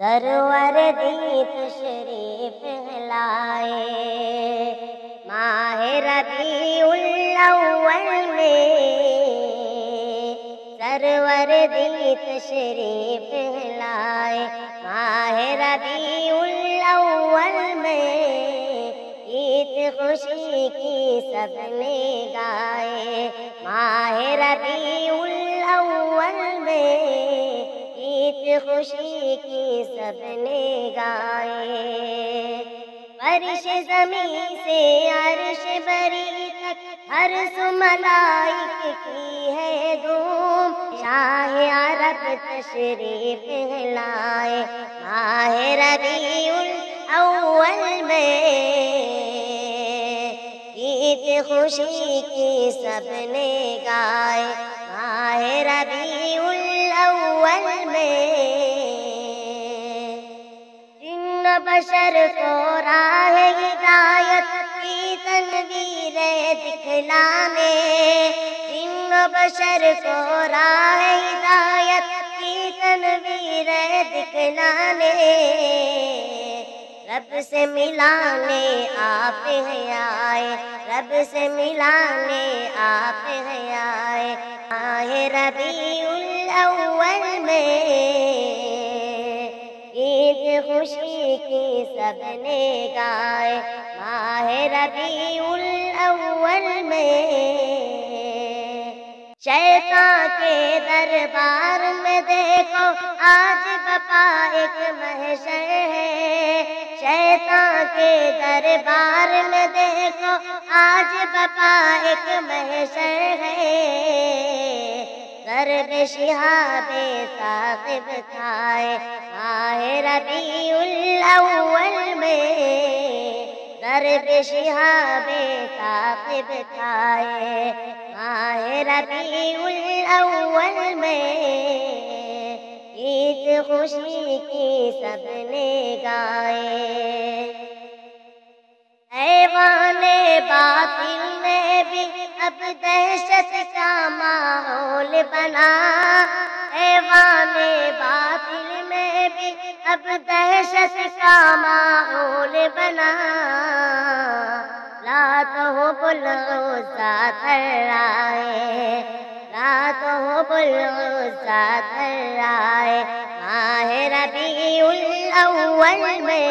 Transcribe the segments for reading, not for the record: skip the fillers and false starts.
سرور دی تشریف لائے ماہ ربیع الاول میں، سرور دی تشریف لائے ماہ ربیع الاول میں، عید خوشی کی سب نے گائے ماہ ربیع الاول میں، عید خوشی کی سب نے گائے۔ فرش زمین سے عرش بری تک ہر سو ملائک کی ہے دھوم، شاہ عرب تشریف لائے ماہ ربیع الاول میں، عید خوشی کی سب نے گائے ماہ ربیع الاول میں، جن بشر کو راہ ہدایت کی تنویر دکھلانے، جن بشر کو راہ ہدایت کی تنویر دکھلانے، رب سے ملانے آپ ہیں آئے، رب سے ملانے آپ ہیں آئے ماہ ربیع الاول میں، عید خوشی کی سب نے گائے ماہ ربیع الاول میں۔ شیطان کے دربار میں دیکھو آج بپا ایک محشر ہے، شیطان کے دربار میں دیکھو آج بپا ایک محشر ہے، ضرب شہاب ثاقب کھائے ماہ ربیع الاول میں، ضرب شہاب ثاقب کھائے ماہ ربیع الاول میں، عید خوشی کی سب نے گائے۔ ایوان باطل میں بھی اب دہشت کا ماحول بنا، ایوان باطل میں بھی اب دہشت کا ماحول بنا، لات و العزیٰ تھرائے، لات و العزیٰ تھرائے ماہ ربیع الاول میں،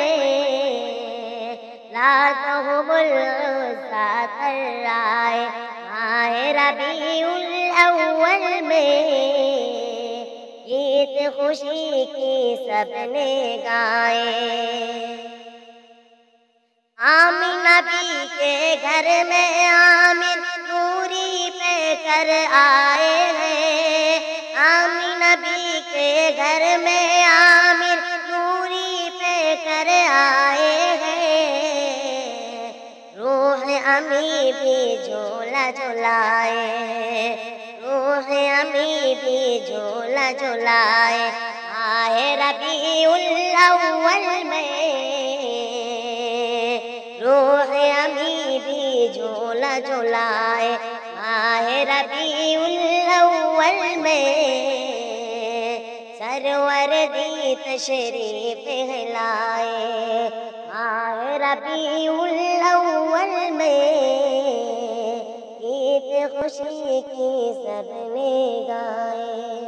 لات و العزیٰ تھرائے ماہ ربیع الاول میں، عید خوشی کی سب نے گائے۔ آمینہ بی کے گھر میں عامر نوری پہ کر آئے ہیں، آمینہ بی کے گھر میں عامر نوری پہ کر آئے ہیں، روح امی بھی جھولا جھولائے ہیں، روح امی بھی جھولا جھولائے ماہ ربیع الاول میں، روح امی بھی جھولا جھولائے ماہ ربیع الاول میں، سرور دی تشریف لائے ماہ ربیع الاول میں، عید خوشی کی سب نے گائے۔